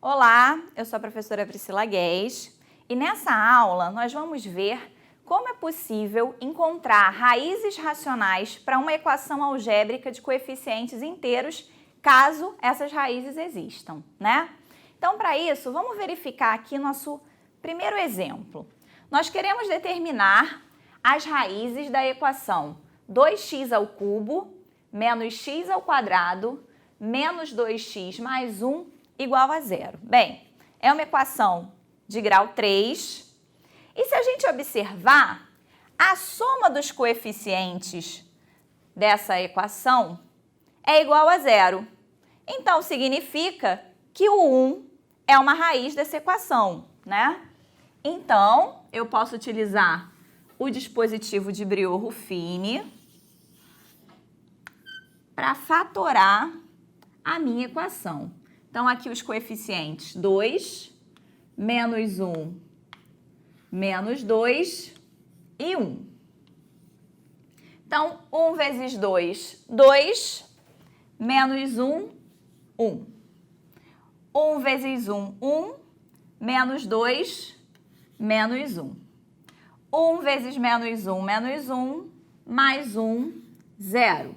Olá, eu sou a professora Priscila Guedes e nessa aula nós vamos ver como é possível encontrar raízes racionais para uma equação algébrica de coeficientes inteiros, caso essas raízes existam, né? Então, para isso, vamos verificar aqui nosso primeiro exemplo. Nós queremos determinar as raízes da equação 2x ao cubo menos x ao quadrado menos 2x mais 1 igual a zero. Bem, é uma equação de grau 3. E se a gente observar, a soma dos coeficientes dessa equação é igual a zero. Então, significa que o 1 é uma raiz dessa equação, né? Então, eu posso utilizar o dispositivo de Briot-Ruffini para fatorar a minha equação. Então, aqui os coeficientes 2, menos 1, menos 2 e 1. Então, 1 vezes 2, 2, menos 1, 1. 1 vezes 1, 1, menos 2, menos 1. 1 vezes menos 1, menos 1, mais 1, 0.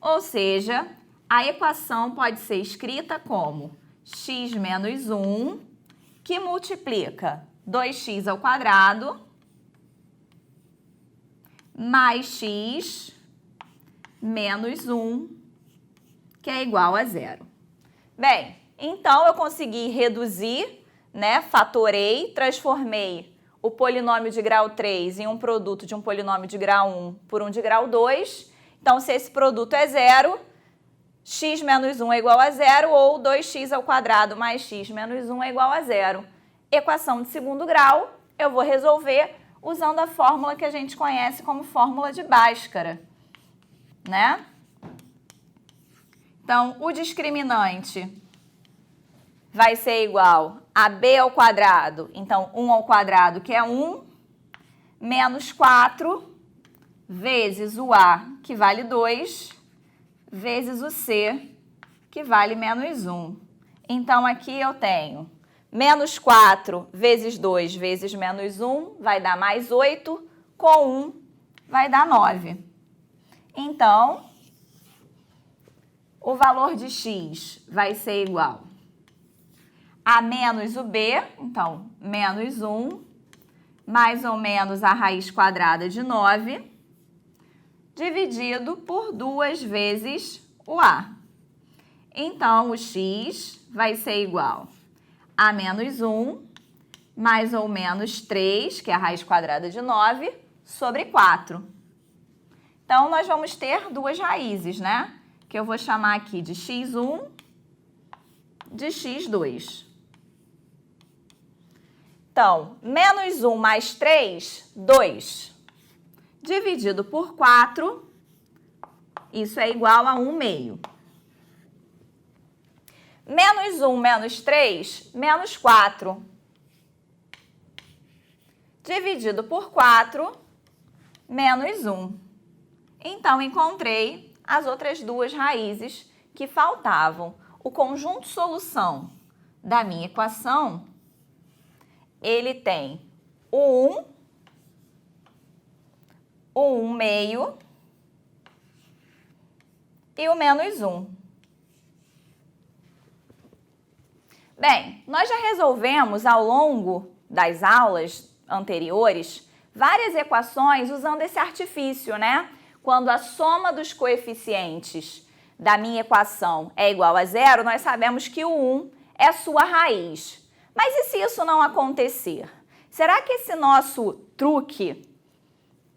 Ou seja, a equação pode ser escrita como x menos 1, que multiplica 2x ao quadrado, mais x menos 1, que é igual a zero. Bem, então eu consegui reduzir, né? Fatorei, transformei o polinômio de grau 3 em um produto de um polinômio de grau 1 por um de grau 2. Então, se esse produto é zero, x menos 1 é igual a zero, ou 2x ao quadrado mais x menos 1 é igual a zero. Equação de segundo grau, eu vou resolver usando a fórmula que a gente conhece como fórmula de Bhaskara, né? Então, o discriminante vai ser igual a b ao quadrado, então 1 ao quadrado, que é 1, menos 4, vezes o a, que vale 2, vezes o c, que vale menos 1. Então, aqui eu tenho menos 4 vezes 2 vezes menos 1, vai dar mais 8, com 1 vai dar 9. Então, o valor de x vai ser igual a menos o b, então, menos 1, mais ou menos a raiz quadrada de 9, dividido por 2 vezes o a. Então, o x vai ser igual a menos 1, mais ou menos 3, que é a raiz quadrada de 9, sobre 4. Então, nós vamos ter duas raízes, né? Que eu vou chamar aqui de x1, de x2. Então, menos 1 mais 3, 2. Dividido por 4, isso é igual a 1 meio. Menos 1 menos 3, menos 4. Dividido por 4, menos 1. Então, encontrei as outras duas raízes que faltavam. O conjunto solução da minha equação, ele tem o 1 meio e o menos 1. Bem, nós já resolvemos ao longo das aulas anteriores várias equações usando esse artifício, né? Quando a soma dos coeficientes da minha equação é igual a zero, nós sabemos que o 1 é sua raiz. Mas e se isso não acontecer? Será que esse nosso truque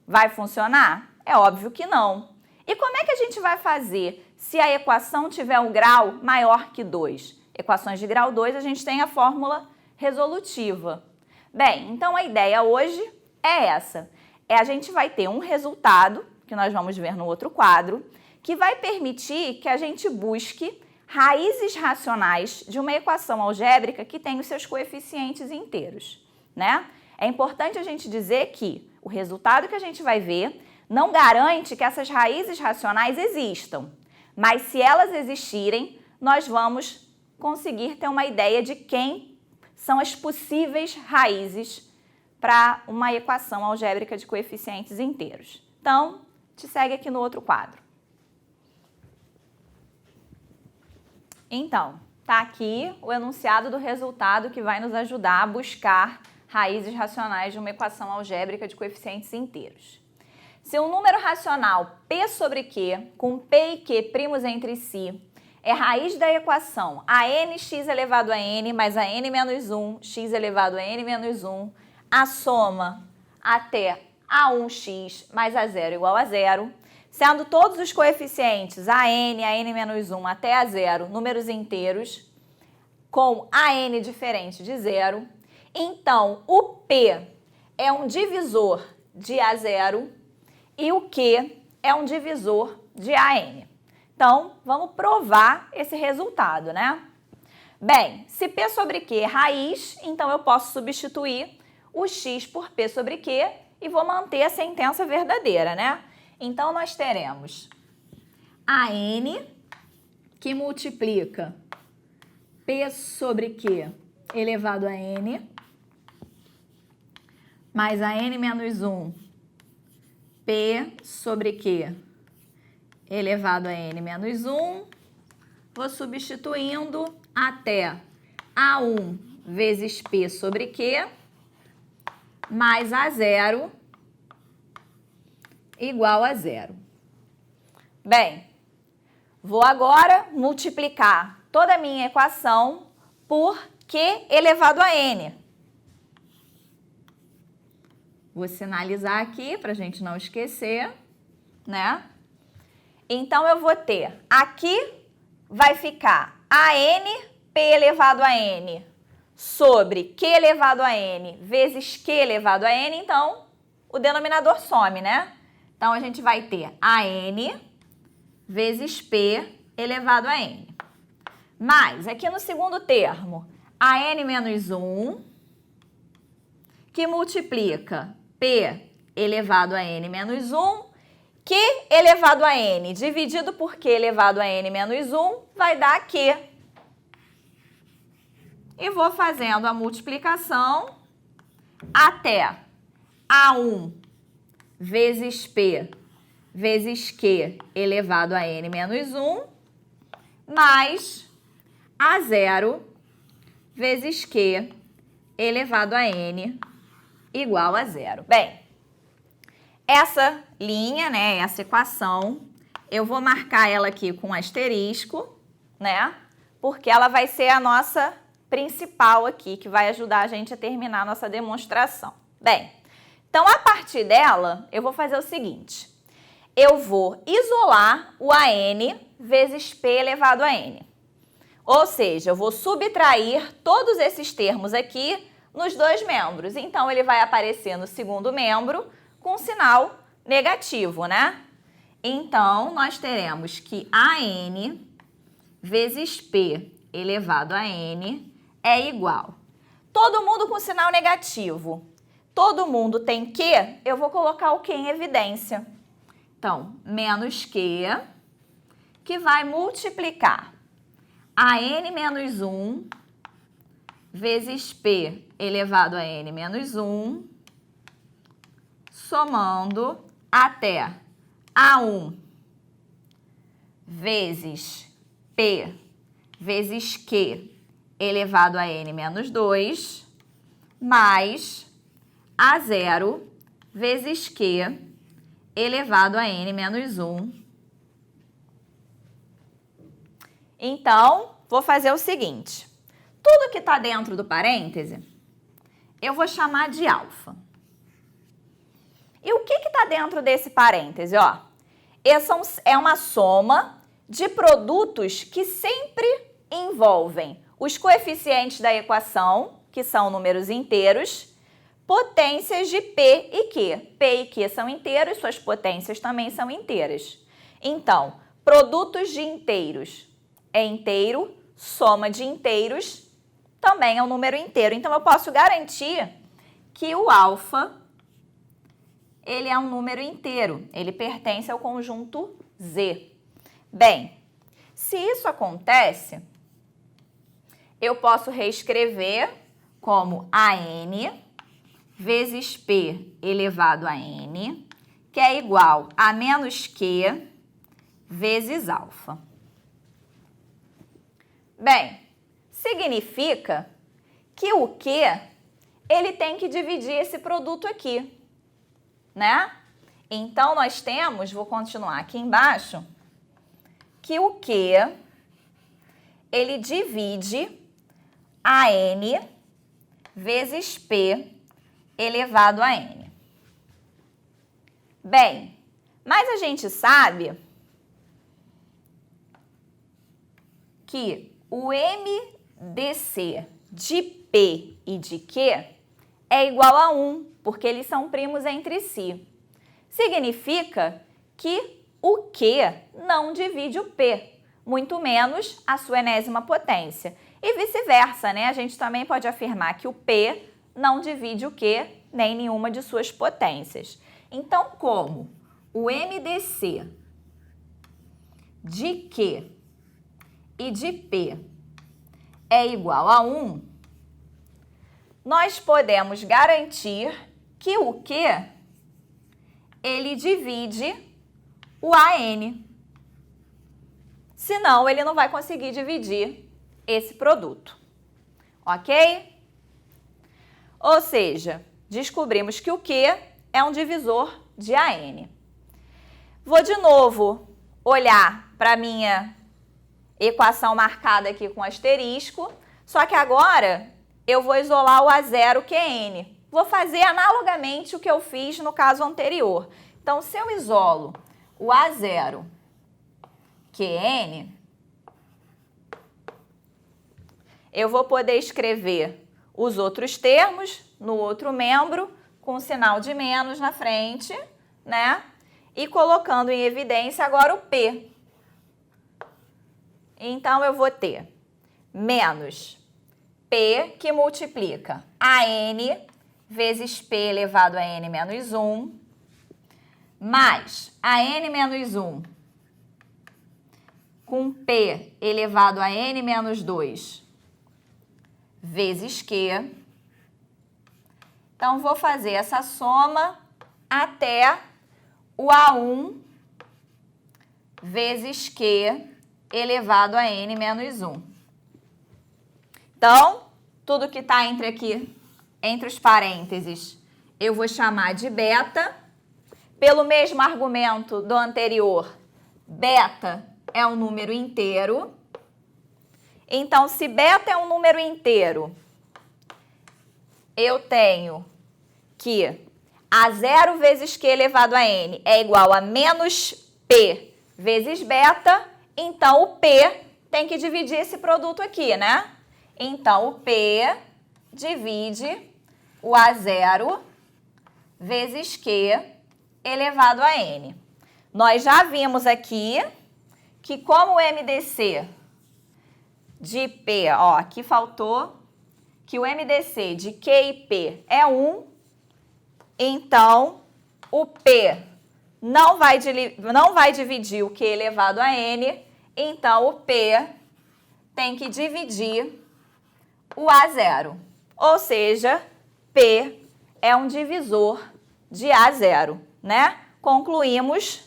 vai funcionar? É óbvio que não. E como é que a gente vai fazer se a equação tiver um grau maior que 2? Equações de grau 2, a gente tem a fórmula resolutiva. Bem, então a ideia hoje é essa. A gente vai ter um resultado, que nós vamos ver no outro quadro, que vai permitir que a gente busque raízes racionais de uma equação algébrica que tem os seus coeficientes inteiros, né? É importante a gente dizer que o resultado que a gente vai ver não garante que essas raízes racionais existam, mas se elas existirem, nós vamos conseguir ter uma ideia de quem são as possíveis raízes para uma equação algébrica de coeficientes inteiros. Então, te segue aqui no outro quadro. Então, tá aqui o enunciado do resultado que vai nos ajudar a buscar raízes racionais de uma equação algébrica de coeficientes inteiros. Se um número racional P sobre Q, com P e Q primos entre si, é raiz da equação ANx elevado a n mais a n menos 1, x elevado a n menos 1, a soma até a1x mais a0 igual a 0, sendo todos os coeficientes a n menos 1 até a 0 números inteiros, com a n diferente de 0, então o P é um divisor de A0 e o Q é um divisor de AN. Então, vamos provar esse resultado, né? Bem, se P sobre Q é raiz, então eu posso substituir o x por P sobre Q e vou manter a sentença verdadeira, né? Então, nós teremos AN, que multiplica P sobre Q elevado a n, mais a n menos 1, P sobre Q elevado a n menos 1, vou substituindo até A1 vezes P sobre Q, mais A0 igual a 0. Bem, vou agora multiplicar toda a minha equação por Q elevado a n. Vou sinalizar aqui para a gente não esquecer, né? Então, eu vou ter, aqui vai ficar AN, P elevado a n, sobre Q elevado a n vezes Q elevado a n, então, o denominador some, né? Então, a gente vai ter AN vezes P elevado a n. Mas, aqui no segundo termo, AN menos 1, que multiplica P elevado a n menos 1, Q elevado a n dividido por Q elevado a n menos 1 vai dar Q. E vou fazendo a multiplicação até A1 vezes P vezes Q elevado a n menos 1 mais A0 vezes Q elevado a n igual a 0. Bem, essa linha, né, essa equação, eu vou marcar ela aqui com asterisco, né, porque ela vai ser a nossa principal aqui, que vai ajudar a gente a terminar a nossa demonstração. Bem, então, a partir dela, eu vou fazer o seguinte, eu vou isolar o AN vezes P elevado a n. Ou seja, eu vou subtrair todos esses termos aqui nos dois membros. Então, ele vai aparecer no segundo membro com sinal negativo, né? Então, nós teremos que AN vezes P elevado a n é igual. Todo mundo com sinal negativo. Todo mundo tem Q, eu vou colocar o Q em evidência. Então, menos Q, que vai multiplicar AN menos 1 vezes P elevado a n menos 1, somando até A1 vezes P vezes Q elevado a n menos 2, mais A0 vezes Q elevado a n menos 1. Então, vou fazer o seguinte. Tudo que está dentro do parêntese, eu vou chamar de alfa. E o que está dentro desse parêntese? Ó, é uma soma de produtos que sempre envolvem os coeficientes da equação, que são números inteiros, potências de P e Q. P e Q são inteiros, suas potências também são inteiras. Então, produtos de inteiros é inteiro, soma de inteiros também é um número inteiro. Então, eu posso garantir que o alfa, ele é um número inteiro, ele pertence ao conjunto Z. Bem, se isso acontece, eu posso reescrever como AN vezes P elevado a N, que é igual a menos Q vezes alfa. Bem, significa que o Q, ele tem que dividir esse produto aqui, né? Então, nós temos, vou continuar aqui embaixo, que o Q, ele divide AN vezes P elevado a N. Bem, mas a gente sabe que o MDC de P e de Q é igual a 1, porque eles são primos entre si. Significa que o Q não divide o P, muito menos a sua enésima potência. E vice-versa, né? A gente também pode afirmar que o P não divide o Q, nem nenhuma de suas potências. Então, como o MDC de Q e de P é igual a 1, nós podemos garantir que o Q, ele divide o AN. Senão, ele não vai conseguir dividir esse produto. Ok? Ou seja, descobrimos que o Q é um divisor de AN. Vou de novo olhar para a minha equação marcada aqui com asterisco, só que agora eu vou isolar o A0 QN. Vou fazer analogamente o que eu fiz no caso anterior. Então, se eu isolo o A0 QN, eu vou poder escrever os outros termos no outro membro com o sinal de menos na frente, né? E colocando em evidência agora o P. Então, eu vou ter menos P, que multiplica AN vezes P elevado a N menos 1, mais AN menos 1 com P elevado a N menos 2 vezes Q. Então, vou fazer essa soma até o A1 vezes Q elevado a N menos 1. Então, tudo que está entre os parênteses, eu vou chamar de beta. Pelo mesmo argumento do anterior, beta é um número inteiro. Então, se beta é um número inteiro, eu tenho que A0 vezes Q elevado a N é igual a menos P vezes beta. Então, o P tem que dividir esse produto aqui, né? Então, o P divide o A0 vezes Q elevado a N. Nós já vimos aqui que como o MDC de P, ó, aqui faltou, que o MDC de Q e P é 1, então o P não vai dividir o Q elevado a N, então o P tem que dividir o A0. Ou seja, P é um divisor de A0, né? Concluímos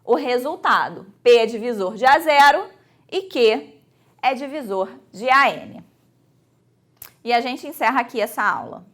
o resultado. P é divisor de A0 e Q é divisor de AN. E a gente encerra aqui essa aula.